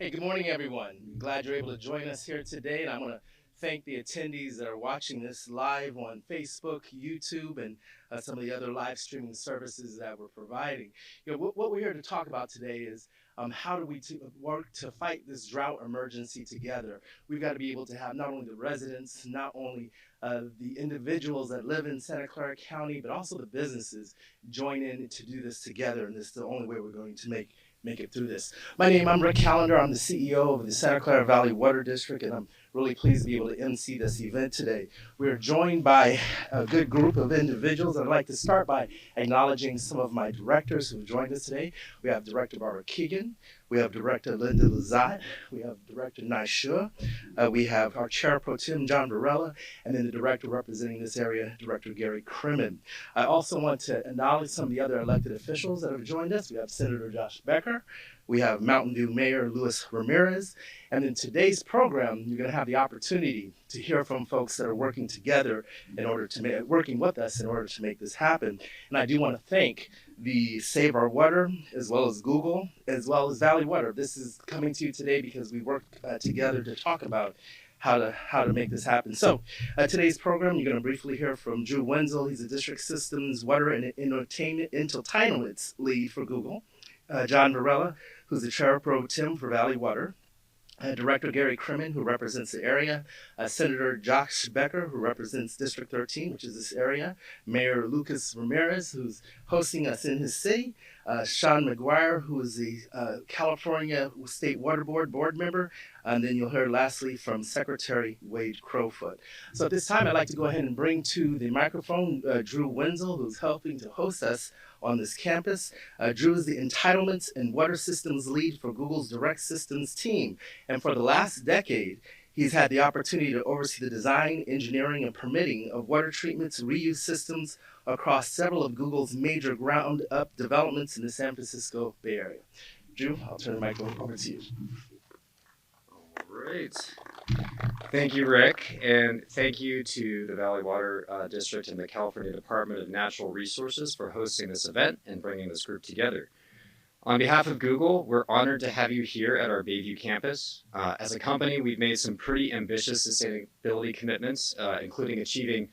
Hey, good morning, everyone. Glad you're able to join us here today. And I want to thank the attendees that are watching this live on Facebook, YouTube, and some of the other live streaming services that we're providing. What we're here to talk about today is how do we work to fight this drought emergency together? We've got to be able to have not only the residents, not only the individuals that live in Santa Clara County, but also the businesses join in to do this together. And this is the only way we're going to make it through this. I'm Rick Callender. I'm the CEO of the Santa Clara Valley Water District, and I'm really pleased to be able to MC this event today. We are joined by a good group of individuals. I'd like to start by acknowledging some of my directors who have joined us today. We have Director Barbara Keegan, we have Director Linda Lazat, we have Director Naishua, we have our Chair Pro Tem, John Varela, and then the Director representing this area, Director Gary Crimmin. I also want to acknowledge some of the other elected officials that have joined us. We have Senator Josh Becker, we have Mountain View Mayor Luis Ramirez, and in today's program, you're going to have the opportunity to hear from folks that are working together working with us in order to make this happen. And I do want to thank the Save Our Water, as well as Google, as well as Valley Water. This is coming to you today because we worked together to talk about how to make this happen. So today's program, you're going to briefly hear from Drew Wenzel. He's the District Systems Water and Entitlements Lead for Google. John Varela, who's the Chair Pro Tem for Valley Water. Director Gary Crimmin, who represents the area, Senator Josh Becker, who represents District 13, which is this area, Mayor Lucas Ramirez, who's hosting us in his city, Sean McGuire, who is the California State Water Board member, and then you'll hear lastly from Secretary Wade Crowfoot. So at this time, I'd like to go ahead and bring to the microphone Drew Wenzel, who's helping to host us on this campus. Drew is the Entitlements and Water Systems Lead for Google's Direct Systems team. And for the last decade, he's had the opportunity to oversee the design, engineering, and permitting of water treatments reuse systems across several of Google's major ground-up developments in the San Francisco Bay Area. Drew, I'll turn the microphone over to you. Great. Thank you, Rick, and thank you to the Valley Water District and the California Department of Natural Resources for hosting this event and bringing this group together. On behalf of Google, we're honored to have you here at our Bayview campus. As a company, we've made some pretty ambitious sustainability commitments, including achieving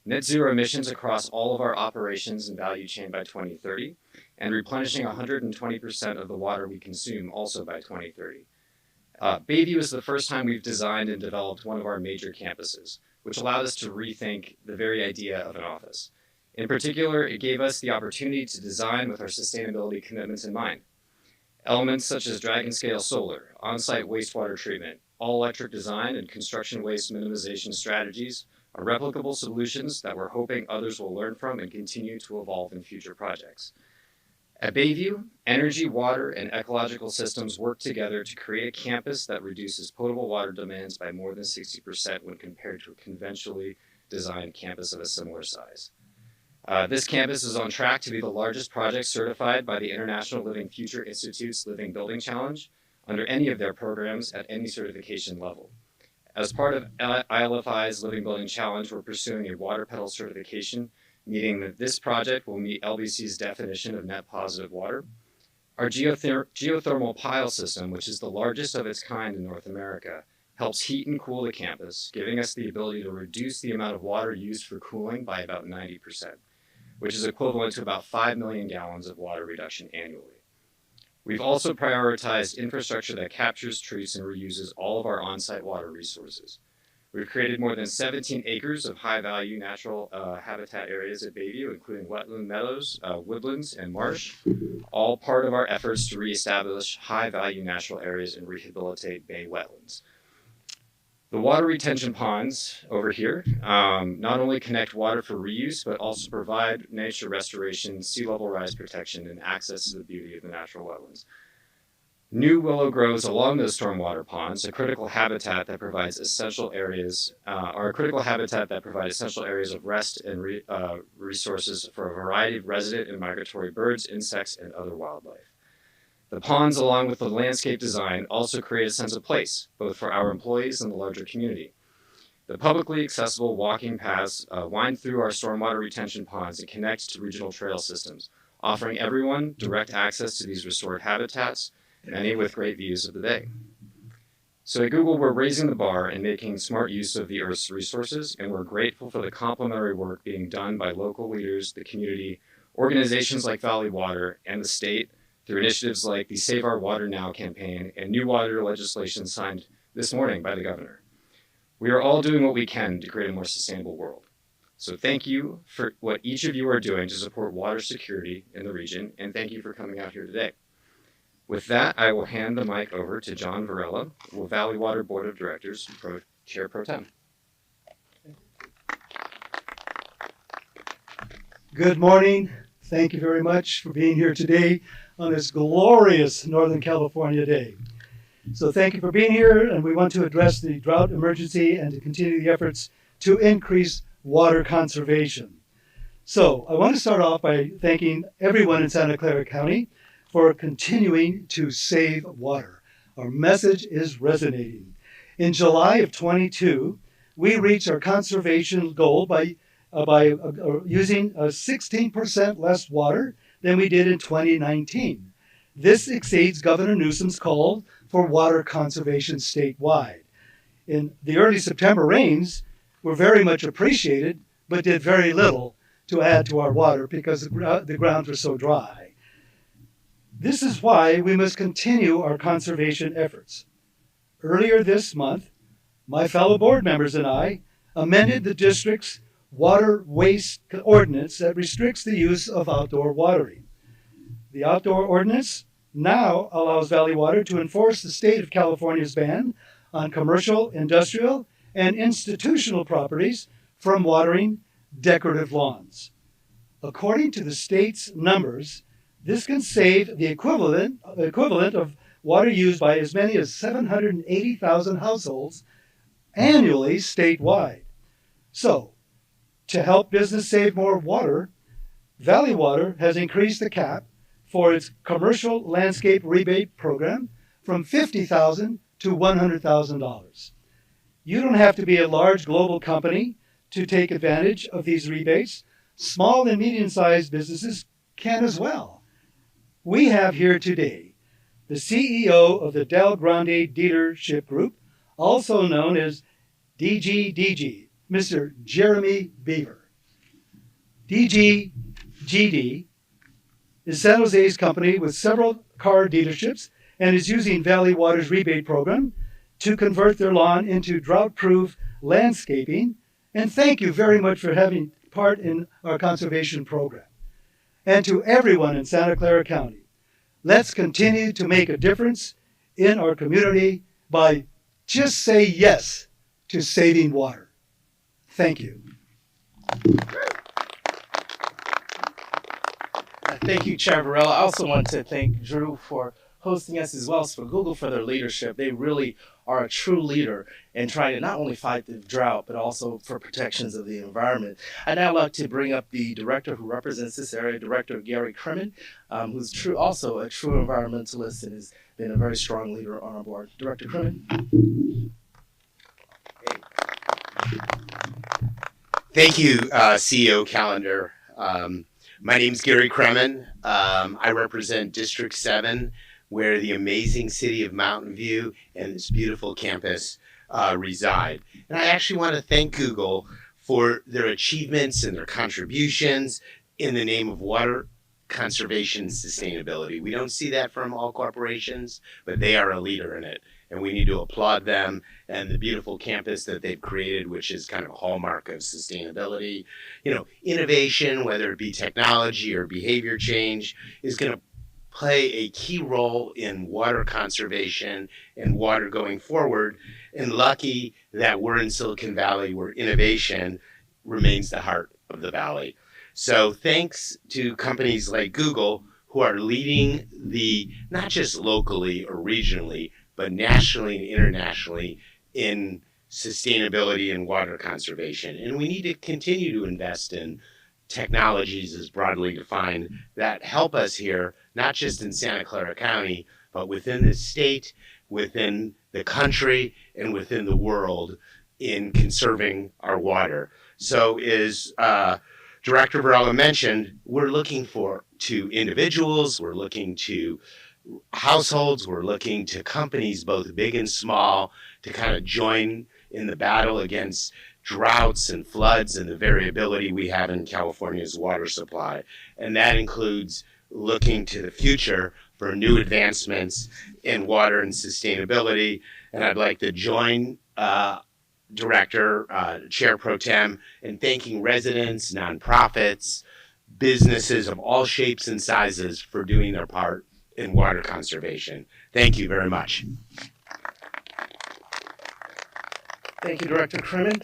net zero emissions across all of our operations and value chain by 2030, and replenishing 120% of the water we consume also by 2030. Bayview is the first time we've designed and developed one of our major campuses, which allowed us to rethink the very idea of an office. In particular, it gave us the opportunity to design with our sustainability commitments in mind. Elements such as dragon scale solar, on-site wastewater treatment, all-electric design, and construction waste minimization strategies are replicable solutions that we're hoping others will learn from and continue to evolve in future projects. At Bayview, energy, water, and ecological systems work together to create a campus that reduces potable water demands by more than 60% when compared to a conventionally designed campus of a similar size. This campus is on track to be the largest project certified by the International Living Future Institute's Living Building Challenge under any of their programs at any certification level. As part of ILFI's Living Building Challenge, we're pursuing a water pedal certification, meaning that this project will meet LBC's definition of net positive water. Our geothermal pile system, which is the largest of its kind in North America, helps heat and cool the campus, giving us the ability to reduce the amount of water used for cooling by about 90%, which is equivalent to about 5 million gallons of water reduction annually. We've also prioritized infrastructure that captures, treats, and reuses all of our on-site water resources. We've created more than 17 acres of high-value natural habitat areas at Bayview, including wetland meadows, woodlands, and marsh, all part of our efforts to reestablish high-value natural areas and rehabilitate bay wetlands. The water retention ponds over here not only connect water for reuse, but also provide nature restoration, sea level rise protection, and access to the beauty of the natural wetlands. New willow grows along those stormwater ponds, a critical habitat that provides essential areas, of rest and resources for a variety of resident and migratory birds, insects, and other wildlife. The ponds, along with the landscape design, also create a sense of place, both for our employees and the larger community. The publicly accessible walking paths wind through our stormwater retention ponds and connect to regional trail systems, offering everyone direct access to these restored habitats, many with great views of the bay. So at Google, we're raising the bar and making smart use of the Earth's resources, and we're grateful for the complementary work being done by local leaders, the community, organizations like Valley Water, and the state through initiatives like the Save Our Water Now campaign and new water legislation signed this morning by the governor. We are all doing what we can to create a more sustainable world. So thank you for what each of you are doing to support water security in the region, and thank you for coming out here today. With that, I will hand the mic over to John Varela, Valley Water Board of Directors, Chair Pro Tem. Good morning. Thank you very much for being here today on this glorious Northern California day. So thank you for being here, and we want to address the drought emergency and to continue the efforts to increase water conservation. So I want to start off by thanking everyone in Santa Clara County for continuing to save water. Our message is resonating. In July of 22, we reached our conservation goal by using 16% less water than we did in 2019. This exceeds Governor Newsom's call for water conservation statewide. In the early September rains were very much appreciated, but did very little to add to our water because the grounds were so dry. This is why we must continue our conservation efforts. Earlier this month, my fellow board members and I amended the district's water waste ordinance that restricts the use of outdoor watering. The outdoor ordinance now allows Valley Water to enforce the state of California's ban on commercial, industrial, and institutional properties from watering decorative lawns. According to the state's numbers, this can save the equivalent of water used by as many as 780,000 households annually statewide. So, to help business save more water, Valley Water has increased the cap for its commercial landscape rebate program from $50,000 to $100,000. You don't have to be a large global company to take advantage of these rebates. Small and medium-sized businesses can as well. We have here today the CEO of the Del Grande Dealership Group, also known as DGDG, Mr. Jeremy Beaver. DGDG is San Jose's company with several car dealerships and is using Valley Water's rebate program to convert their lawn into drought-proof landscaping. And thank you very much for having part in our conservation program. And to everyone in Santa Clara County, let's continue to make a difference in our community by just say yes to saving water. Thank you. Thank you, Chair Varela. I also want to thank Drew for hosting us, as well as for Google for their leadership. They really are a true leader in trying to not only fight the drought, but also for protections of the environment. I'd now like to bring up the director who represents this area, Director Gary Kremen, who's also a true environmentalist and has been a very strong leader on our board. Director Kremen. Thank you, CEO Calendar. My name's Gary Kremen. I represent District 7, where the amazing city of Mountain View and this beautiful campus reside. And I actually want to thank Google for their achievements and their contributions in the name of water conservation and sustainability. We don't see that from all corporations, but they are a leader in it. And we need to applaud them and the beautiful campus that they've created, which is kind of a hallmark of sustainability. You know, innovation, whether it be technology or behavior change, is going to play a key role in water conservation and water going forward. And lucky that we're in Silicon Valley, where innovation remains the heart of the valley. So thanks to companies like Google, who are leading the, not just locally or regionally, but nationally and internationally in sustainability and water conservation. And we need to continue to invest in technologies, as broadly defined, that help us here, not just in Santa Clara County, but within the state, within the country, and within the world in conserving our water. So as Director Varela mentioned, we're looking to individuals, we're looking to households. We're looking to companies, both big and small, to kind of join in the battle against droughts and floods and the variability we have in California's water supply. And that includes looking to the future for new advancements in water and sustainability. And I'd like to join Director, Chair Pro Tem, in thanking residents, nonprofits, businesses of all shapes and sizes for doing their part in water conservation. Thank you very much. Thank you, Director Kremen.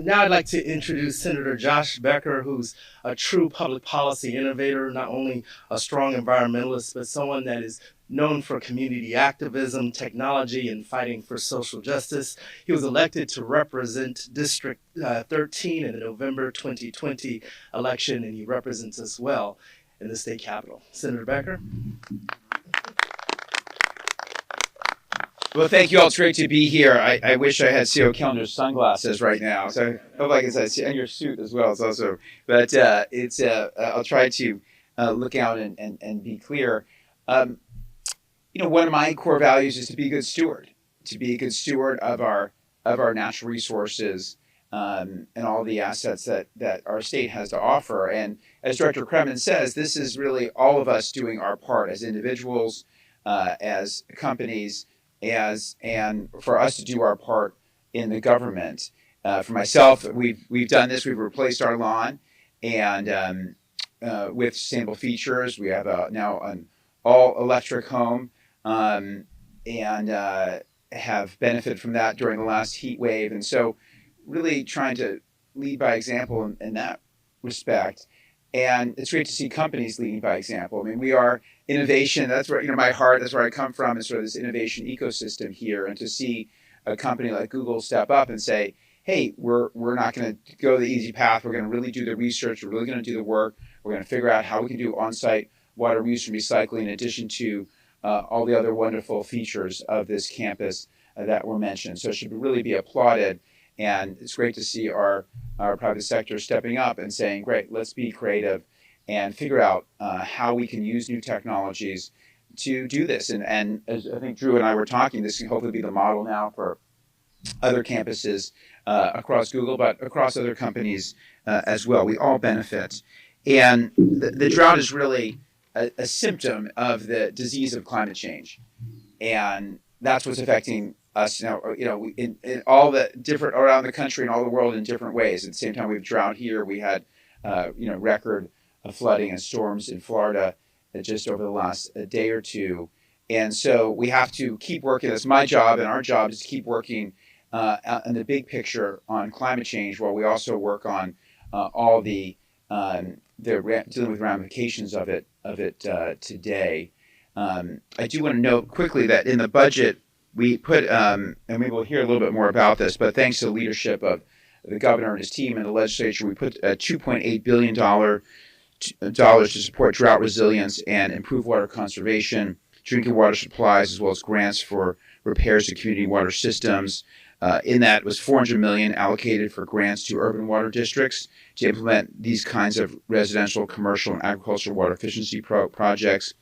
Now I'd like to introduce Senator Josh Becker, who's a true public policy innovator, not only a strong environmentalist, but someone that is known for community activism, technology, and fighting for social justice. He was elected to represent District 13 in the November 2020 election, and he represents us well in the state capitol. Senator Becker. Well, thank you all. It's great to be here. I wish I had CO Calendar's sunglasses right now. So I hope I can see, and your suit as well. It's also, but I'll try to look out and be clear. One of my core values is to be a good steward, of our natural resources and all the assets that our state has to offer. And as Director Kremen says, this is really all of us doing our part as individuals, as companies, and for us to do our part in the government. For myself, we've done this. We've replaced our lawn, and with sustainable features. We have now an all-electric home, and have benefited from that during the last heat wave. And so, really trying to lead by example in that respect. And it's great to see companies leading by example. I mean, we are innovation. That's where, my heart, that's where I come from, is sort of this innovation ecosystem here. And to see a company like Google step up and say, hey, we're not going to go the easy path. We're going to really do the research. We're really going to do the work. We're going to figure out how we can do on-site water reuse and recycling in addition to all the other wonderful features of this campus that were mentioned. So it should really be applauded. And it's great to see our private sector stepping up and saying, great, let's be creative and figure out how we can use new technologies to do this. And as I think Drew and I were talking, this can hopefully be the model now for other campuses across Google, but across other companies as well. We all benefit. And the drought is really a symptom of the disease of climate change. And that's what's affecting us now, in all the different around the country and all the world in different ways. At the same time, we've drought here. We had, record flooding and storms in Florida just over the last day or two. And so we have to keep working. That's my job, and our job is to keep working in the big picture on climate change, while we also work on all the dealing with ramifications of it today. I do want to note quickly that in the budget, we put, and maybe we'll hear a little bit more about this, but thanks to the leadership of the governor and his team and the legislature, we put $2.8 billion to support drought resilience and improve water conservation, drinking water supplies, as well as grants for repairs to community water systems. In that was $400 million allocated for grants to urban water districts to implement these kinds of residential, commercial, and agricultural water efficiency projects,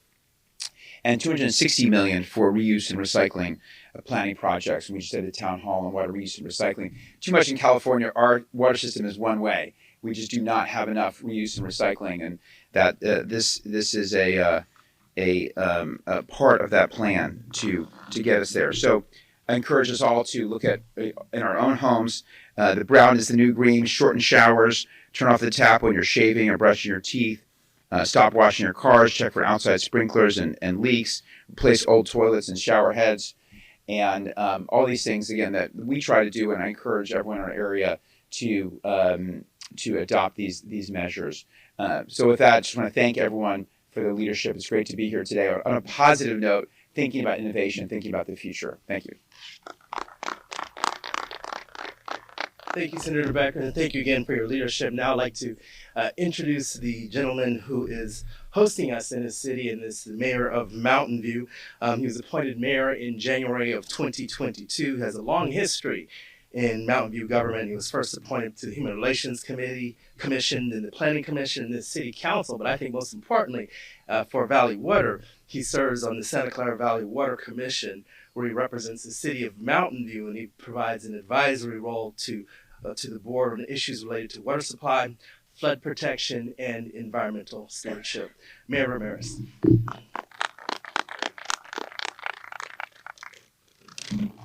and $260 million for reuse and recycling planning projects. And we just did a town hall on water reuse and recycling. Too much in California, our water system is one way. We just do not have enough reuse and recycling, and that this is a part of that plan to get us there. So I encourage us all to look at in our own homes. The brown is the new green. Shorten showers. Turn off the tap when you're shaving or brushing your teeth. Stop washing your cars. Check for outside sprinklers and leaks. Replace old toilets and shower heads. And all these things, again, that we try to do, and I encourage everyone in our area to adopt these measures. So with that, I just want to thank everyone for the leadership. It's great to be here today. On a positive note, thinking about innovation, thinking about the future. Thank you. Thank you, Senator Becker, and thank you again for your leadership. Now I'd like to introduce the gentleman who is hosting us in his city, and this is the mayor of Mountain View. He was appointed mayor in January of 2022, has a long history in Mountain View government. He was first appointed to the Human Relations Commission, then the Planning Commission, and the City Council, but I think most importantly for Valley Water. He serves on the Santa Clara Valley Water Commission, where he represents the city of Mountain View, and he provides an advisory role to the board on issues related to water supply, flood protection, and environmental stewardship. Mayor Ramirez.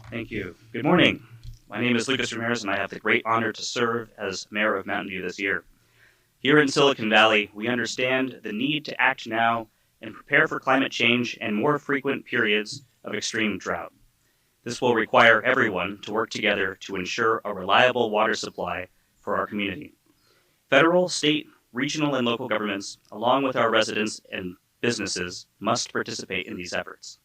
Thank you. Good morning. My name is Lucas Ramirez, and I have the great honor to serve as mayor of Mountain View this year. Here in Silicon Valley, we understand the need to act now and prepare for climate change and more frequent periods of extreme drought. This will require everyone to work together to ensure a reliable water supply for our community. Federal, state, regional, and local governments, along with our residents and businesses, must participate in these efforts.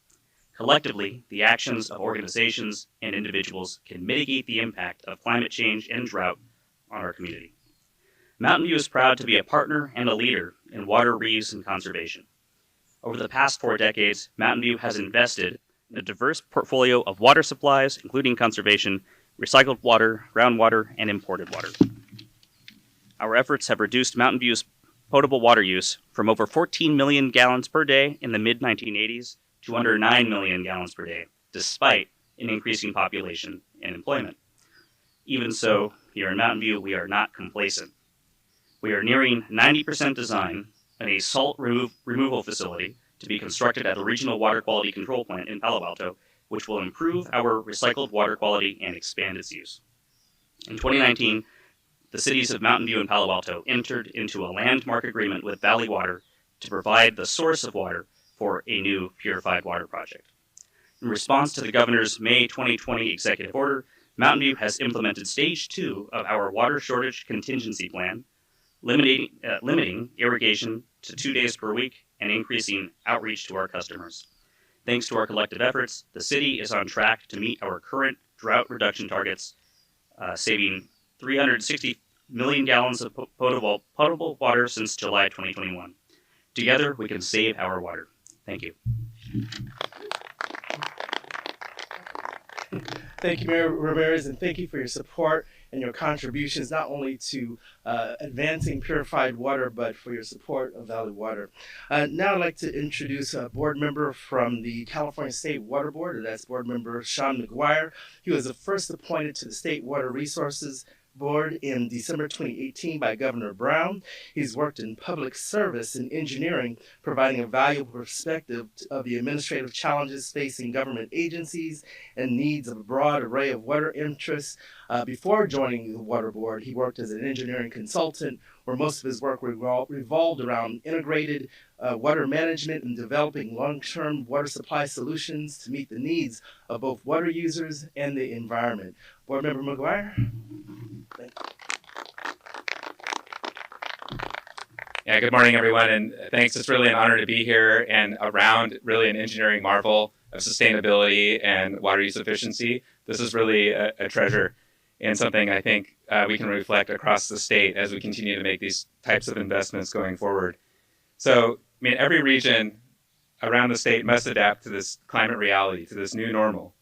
Collectively, the actions of organizations and individuals can mitigate the impact of climate change and drought on our community. Mountain View is proud to be a partner and a leader in water reuse and conservation. Over the past 4 decades, Mountain View has invested in a diverse portfolio of water supplies, including conservation, recycled water, groundwater, and imported water. Our efforts have reduced Mountain View's potable water use from over 14 million gallons per day in the mid-1980s to under 9 million gallons per day, despite an increasing population and employment. Even so, here in Mountain View, we are not complacent. We are nearing 90% design on a salt removal facility to be constructed at the Regional Water Quality Control Plant in Palo Alto, which will improve our recycled water quality and expand its use. In 2019, the cities of Mountain View and Palo Alto entered into a landmark agreement with Valley Water to provide the source of water for a new purified water project. In response to the governor's May 2020 executive order, Mountain View has implemented stage 2 of our water shortage contingency plan, limiting irrigation to 2 days per week and increasing outreach to our customers. Thanks to our collective efforts, the city is on track to meet our current drought reduction targets, saving 360 million gallons of potable water since July 2021. Together, we can save our water. Thank you. Thank you, Mayor Ramirez, and thank you for your support and your contributions, not only to advancing purified water, but for your support of Valley Water. Now I'd like to introduce a board member from the California State Water Board, and that's board member Sean McGuire. He was the first appointed to the State Water Resources Board in December 2018 by Governor Brown. He's worked in public service and engineering, providing a valuable perspective of the administrative challenges facing government agencies and needs of a broad array of water interests. Before joining the Water Board, he worked as an engineering consultant, where most of his work revolved around integrated water management and developing long-term water supply solutions to meet the needs of both water users and the environment. Board Member McGuire. Yeah, good morning, everyone, and thanks. It's really an honor to be here and around really an engineering marvel of sustainability and water use efficiency. This is really a treasure and something I think we can reflect across the state as we continue to make these types of investments going forward. So, I mean, every region around the state must adapt to this climate reality, to this new normal.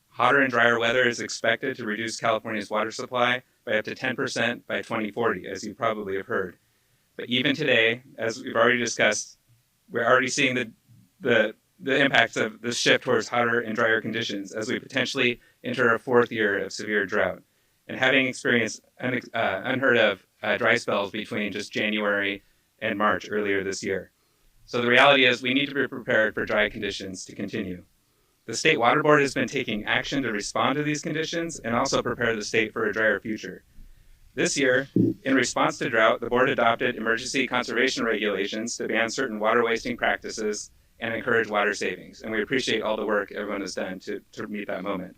Hotter and drier weather is expected to reduce California's water supply by up to 10% by 2040, as you probably have heard. But even today, as we've already discussed, we're already seeing the impacts of this shift towards hotter and drier conditions as we potentially enter a 4th year of severe drought. And having experienced unheard of dry spells between just January and March earlier this year. So the reality is we need to be prepared for dry conditions to continue. The State Water Board has been taking action to respond to these conditions and also prepare the state for a drier future. This year, in response to drought, the board adopted emergency conservation regulations to ban certain water wasting practices and encourage water savings. And we appreciate all the work everyone has done to meet that moment.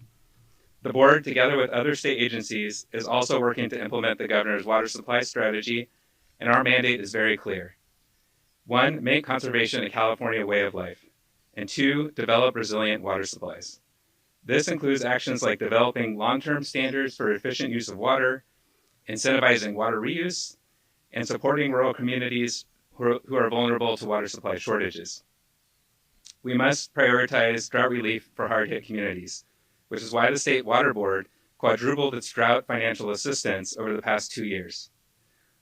The board, together with other state agencies, is also working to implement the governor's water supply strategy, and our mandate is very clear. 1, make conservation a California way of life. And 2, develop resilient water supplies. This includes actions like developing long-term standards for efficient use of water, incentivizing water reuse, and supporting rural communities who are vulnerable to water supply shortages. We must prioritize drought relief for hard-hit communities, which is why the State Water Board quadrupled its drought financial assistance over the past 2 years.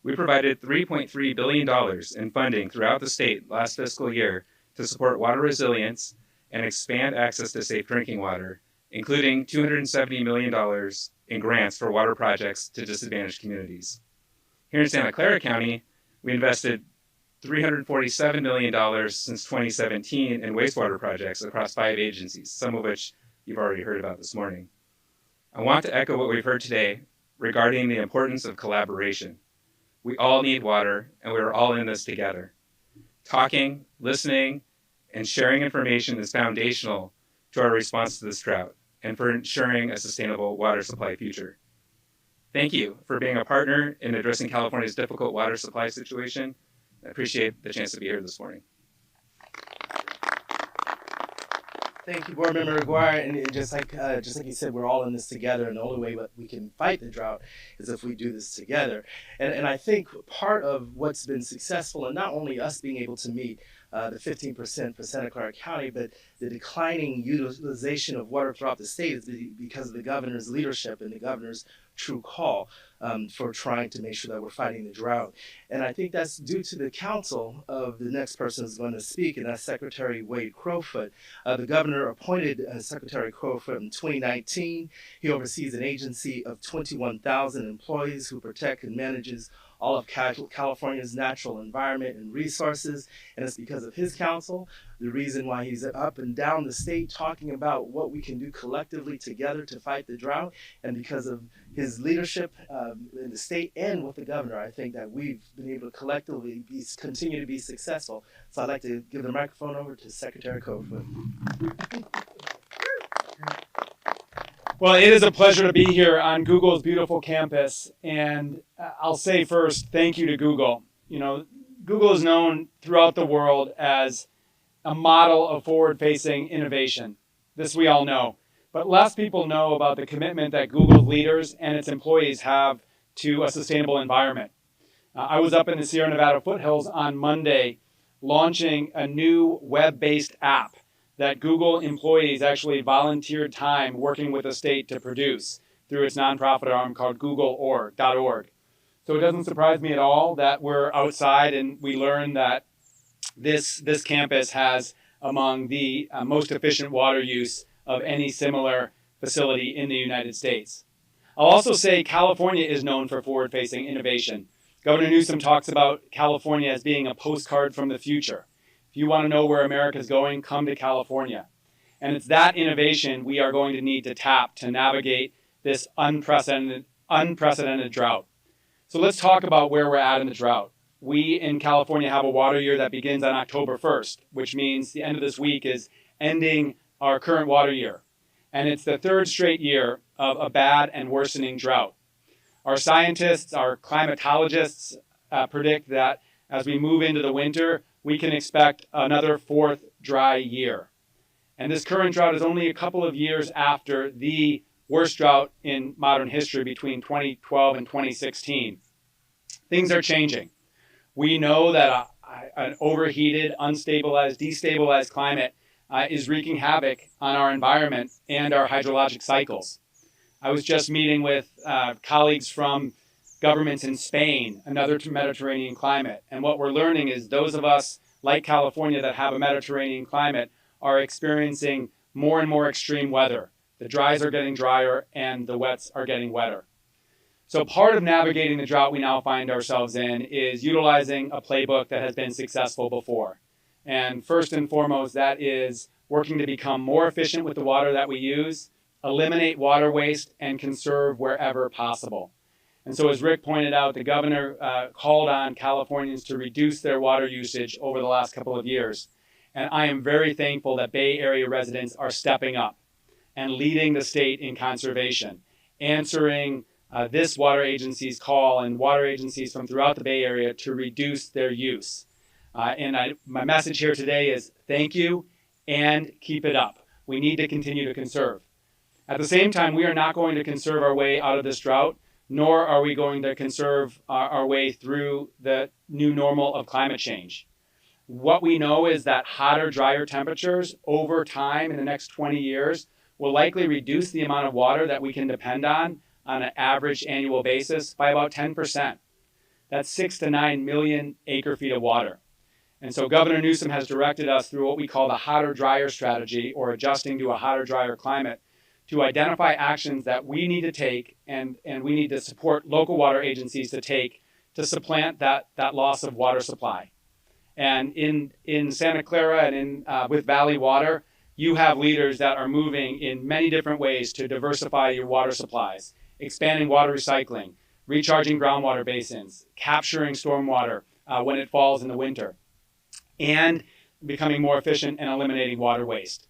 We provided $3.3 billion in funding throughout the state last fiscal year to support water resilience and expand access to safe drinking water, including $270 million in grants for water projects to disadvantaged communities. Here in Santa Clara County, we invested $347 million since 2017 in wastewater projects across 5 agencies, some of which you've already heard about this morning. I want to echo what we've heard today regarding the importance of collaboration. We all need water, and we're all in this together. Talking, listening, and sharing information is foundational to our response to this drought and for ensuring a sustainable water supply future. Thank you for being a partner in addressing California's difficult water supply situation. I appreciate the chance to be here this morning. Thank you, Board Member Aguirre. And just like you said, we're all in this together, and the only way that we can fight the drought is if we do this together. And I think part of what's been successful, and not only us being able to meet the 15% for Santa Clara County, but the declining utilization of water throughout the state is because of the governor's leadership and the governor's true call for trying to make sure that we're fighting the drought. And I think that's due to the counsel of the next person who's going to speak, and that's Secretary Wade Crowfoot. The governor appointed Secretary Crowfoot in 2019. He oversees an agency of 21,000 employees who protect and manages all of California's natural environment and resources, and it's because of his counsel, the reason why he's up and down the state talking about what we can do collectively together to fight the drought, and because of his leadership in the state and with the governor, I think that we've been able to collectively continue to be successful. So I'd like to give the microphone over to Secretary Crowfoot. Well, it is a pleasure to be here on Google's beautiful campus, and I'll say first, thank you to Google. You know, Google is known throughout the world as a model of forward-facing innovation. This we all know, but less people know about the commitment that Google's leaders and its employees have to a sustainable environment. I was up in the Sierra Nevada foothills on Monday launching a new web-based app that Google employees actually volunteered time working with the state to produce through its nonprofit arm called Google.org. So it doesn't surprise me at all that we're outside and we learn that this campus has among the most efficient water use of any similar facility in the United States. I'll also say California is known for forward-facing innovation. Governor Newsom talks about California as being a postcard from the future. If you want to know where America's going, come to California. And it's that innovation we are going to need to tap to navigate this unprecedented drought. So let's talk about where we're at in the drought. We in California have a water year that begins on October 1st, which means the end of this week is ending our current water year. And it's the third straight year of a bad and worsening drought. Our scientists, our climatologists predict that as we move into the winter, we can expect another fourth dry year. And this current drought is only a couple of years after the worst drought in modern history between 2012 and 2016. Things are changing. We know that an overheated, unstabilized, destabilized climate is wreaking havoc on our environment and our hydrologic cycles. I was just meeting with colleagues from governments in Spain, another Mediterranean climate. And what we're learning is those of us like California that have a Mediterranean climate are experiencing more and more extreme weather. The dries are getting drier and the wets are getting wetter. So part of navigating the drought we now find ourselves in is utilizing a playbook that has been successful before. And first and foremost, that is working to become more efficient with the water that we use, eliminate water waste, and conserve wherever possible. And so as Rick pointed out, the governor called on Californians to reduce their water usage over the last couple of years. And I am very thankful that Bay Area residents are stepping up and leading the state in conservation, answering this water agency's call and water agencies from throughout the Bay Area to reduce their use. My message here today is thank you and keep it up. We need to continue to conserve. At the same time, we are not going to conserve our way out of this drought, nor are we going to conserve our way through the new normal of climate change. What we know is that hotter, drier temperatures over time in the next 20 years will likely reduce the amount of water that we can depend on an average annual basis by about 10%. That's 6 to 9 million acre feet of water. And so Governor Newsom has directed us through what we call the hotter, drier strategy, or adjusting to a hotter, drier climate, to identify actions that we need to take and we need to support local water agencies to take to supplant that loss of water supply. And in Santa Clara and with Valley Water, you have leaders that are moving in many different ways to diversify your water supplies, expanding water recycling, recharging groundwater basins, capturing stormwater when it falls in the winter, and becoming more efficient and eliminating water waste.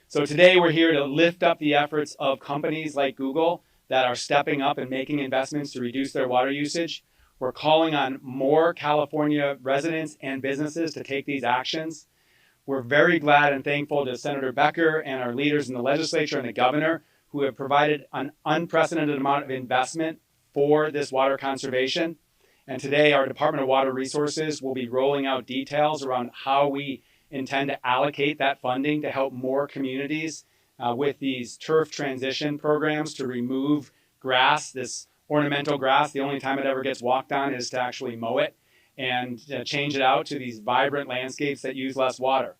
So today we're here to lift up the efforts of companies like Google that are stepping up and making investments to reduce their water usage. We're calling on more California residents and businesses to take these actions. We're very glad and thankful to Senator Becker and our leaders in the legislature and the governor who have provided an unprecedented amount of investment for this water conservation. And today our Department of Water Resources will be rolling out details around how we intend to allocate that funding to help more communities with these turf transition programs to remove grass, this ornamental grass. The only time it ever gets walked on is to actually mow it and change it out to these vibrant landscapes that use less water.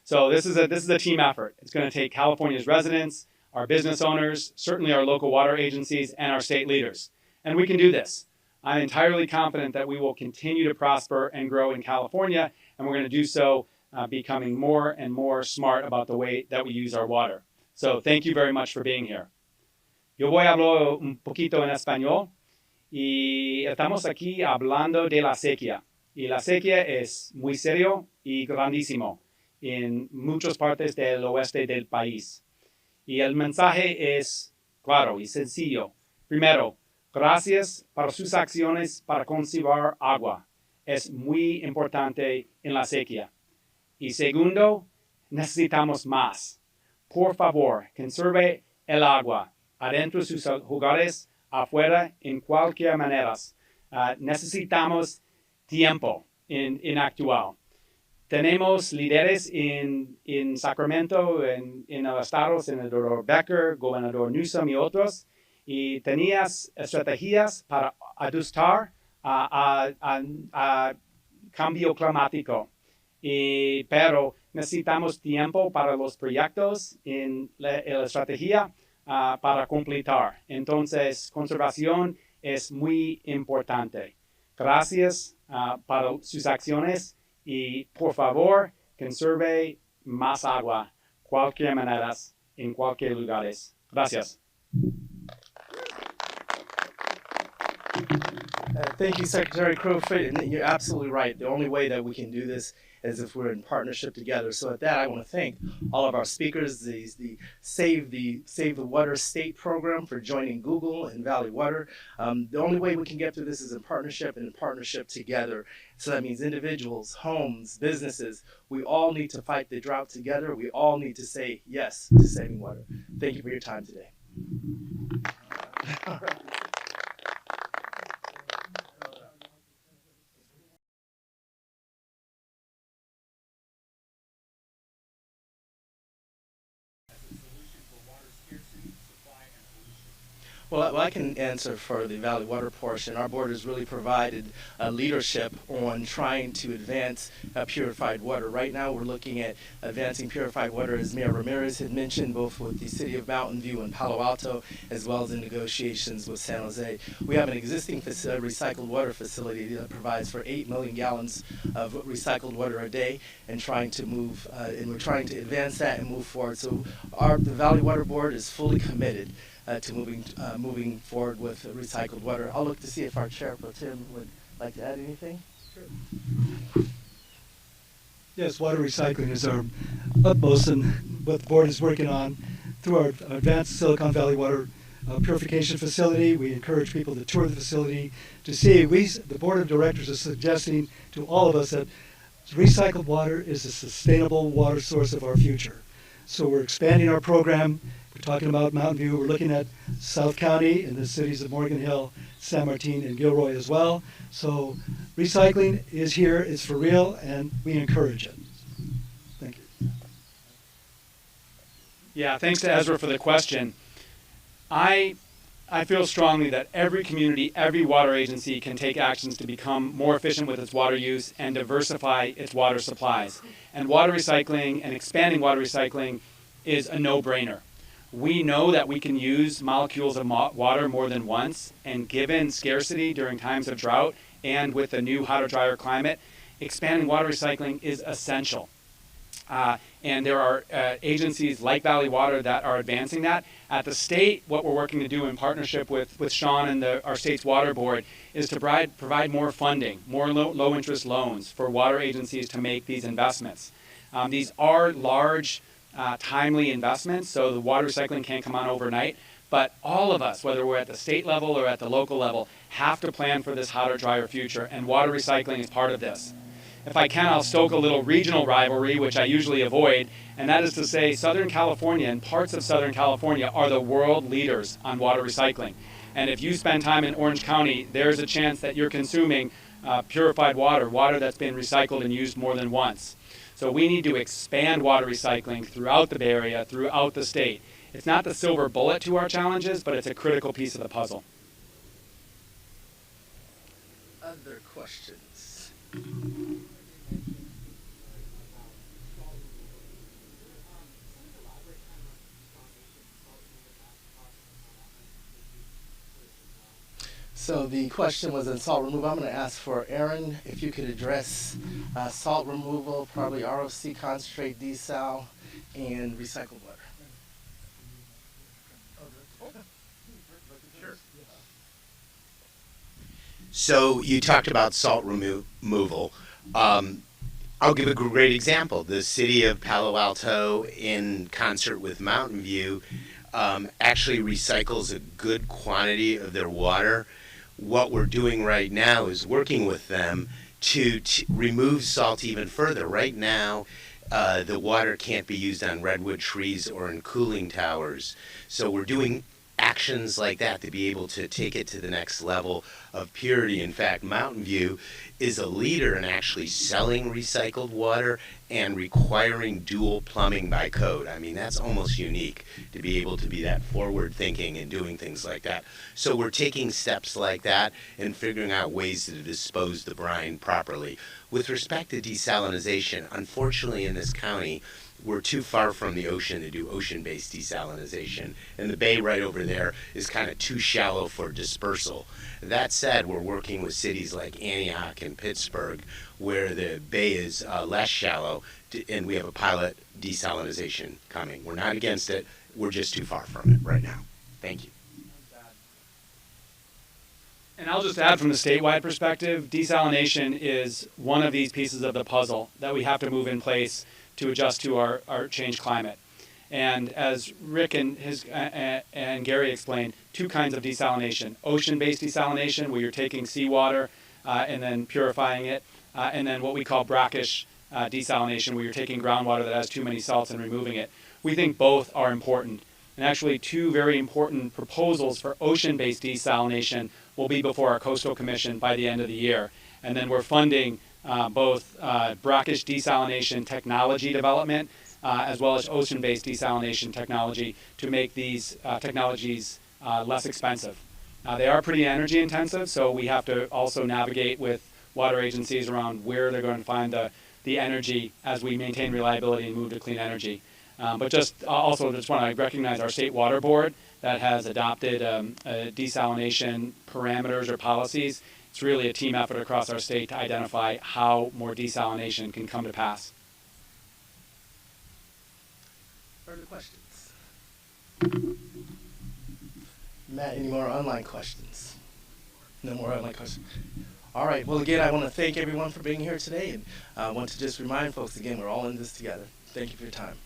So this is a team effort. It's going to take California's residents, our business owners, certainly our local water agencies, and our state leaders. And we can do this. I'm entirely confident that we will continue to prosper and grow in California, and we're going to do so becoming more and more smart about the way that we use our water. So thank you very much for being here. Yo voy a hablar un poquito en español y estamos aquí hablando de la sequía. Y la sequía es muy serio y grandísimo en muchas partes del oeste del país. Y el mensaje es claro y sencillo. Primero, gracias por sus acciones para conservar agua. Es muy importante en la sequía. Y segundo, necesitamos más. Por favor, conserve el agua adentro de sus hogares, afuera, en cualquier manera. Necesitamos tiempo en actual. Tenemos líderes en Sacramento, en el estado, senador Becker, gobernador Newsom y otros, y tenías estrategias para ajustar a cambio climático. Pero necesitamos tiempo para los proyectos en la estrategia para completar. Entonces, conservación es muy importante. Gracias por sus acciones y, por favor, conserve más agua, cualquier manera, en cualquier lugar. Gracias. Thank you, Secretary Crowfoot. And you're absolutely right. The only way that we can do this is if we're in partnership together. So at that, I want to thank all of our speakers, the Save the Water State program for joining Google and Valley Water. The only way we can get through this is in partnership and in partnership together. So that means individuals, homes, businesses, we all need to fight the drought together. We all need to say yes to saving water. Thank you for your time today. All right. Well, I can answer for the Valley Water portion. Our board has really provided leadership on trying to advance purified water. Right now, we're looking at advancing purified water, as Mayor Ramirez had mentioned, both with the city of Mountain View and Palo Alto, as well as in negotiations with San Jose. We have an existing recycled water facility that provides for 8 million gallons of recycled water a day, and trying to move, and we're trying to advance that and move forward. So the Valley Water Board is fully committed to moving forward with recycled water. I'll look to see if our Chair Pro Tem would like to add anything. Sure. Yes, water recycling is our utmost, and what the board is working on through our advanced Silicon Valley Water purification facility. We encourage people to tour the facility to see. The board of directors is suggesting to all of us that recycled water is a sustainable water source of our future. So we're expanding our program. We're talking about Mountain View. We're looking at South County and the cities of Morgan Hill, San Martin, and Gilroy as well. So recycling is here, it's for real, and we encourage it. Thank you. Yeah, thanks to Ezra for the question. I I feel strongly that every community, every water agency can take actions to become more efficient with its water use and diversify its water supplies. And water recycling and expanding water recycling is a no-brainer. We know that we can use molecules of water more than once, and given scarcity during times of drought and with the new hotter, drier climate, expanding water recycling is essential. And there are agencies like Valley Water that are advancing that. At the state, what we're working to do in partnership with Sean and our state's water board is to provide more funding, more low-interest loans for water agencies to make these investments. These are large, timely investments, so the water recycling can't come on overnight. But all of us, whether we're at the state level or at the local level, have to plan for this hotter, drier future, and water recycling is part of this. If I can, I'll stoke a little regional rivalry, which I usually avoid, and that is to say Southern California and parts of Southern California are the world leaders on water recycling. And if you spend time in Orange County, there's a chance that you're consuming purified water, water that's been recycled and used more than once. So we need to expand water recycling throughout the Bay Area, throughout the state. It's not the silver bullet to our challenges, but it's a critical piece of the puzzle. Other questions? So the question was on salt removal. I'm going to ask for Aaron if you could address salt removal, probably ROC concentrate, desal, and recycled water. So you talked about salt removal. I'll give a great example. The city of Palo Alto, in concert with Mountain View, actually recycles a good quantity of their water. What we're doing right now is working with them to remove salt even further. Right now, the water can't be used on redwood trees or in cooling towers. So we're doing actions like that to be able to take it to the next level of purity. In fact, Mountain View is a leader in actually selling recycled water and requiring dual plumbing by code. I mean, that's almost unique to be able to be that forward thinking and doing things like that. So we're taking steps like that and figuring out ways to dispose the brine properly. With respect to desalinization, unfortunately in this county, we're too far from the ocean to do ocean-based desalinization, and the bay right over there is kind of too shallow for dispersal. That said, we're working with cities like Antioch and Pittsburgh, where the bay is less shallow, and we have a pilot desalinization coming. We're not against it, we're just too far from it right now. Thank you. And I'll just add from the statewide perspective, desalination is one of these pieces of the puzzle that we have to move in place to adjust to our changed climate. And as Rick and Gary explained, two kinds of desalination. Ocean-based desalination, where you're taking seawater and then purifying it, and then what we call brackish desalination, where you're taking groundwater that has too many salts and removing it. We think both are important. And actually, two very important proposals for ocean-based desalination will be before our Coastal Commission by the end of the year. And then we're funding both brackish desalination technology development as well as ocean-based desalination technology to make these technologies less expensive. They are pretty energy intensive, so we have to also navigate with water agencies around where they're going to find the energy as we maintain reliability and move to clean energy. But just want to recognize our state water board that has adopted desalination parameters or policies. It's really a team effort across our state to identify how more desalination can come to pass. Further questions? Matt, any more online questions? No more online questions. All right. Well, again, I want to thank everyone for being here today, and I want to just remind folks again, we're all in this together. Thank you for your time.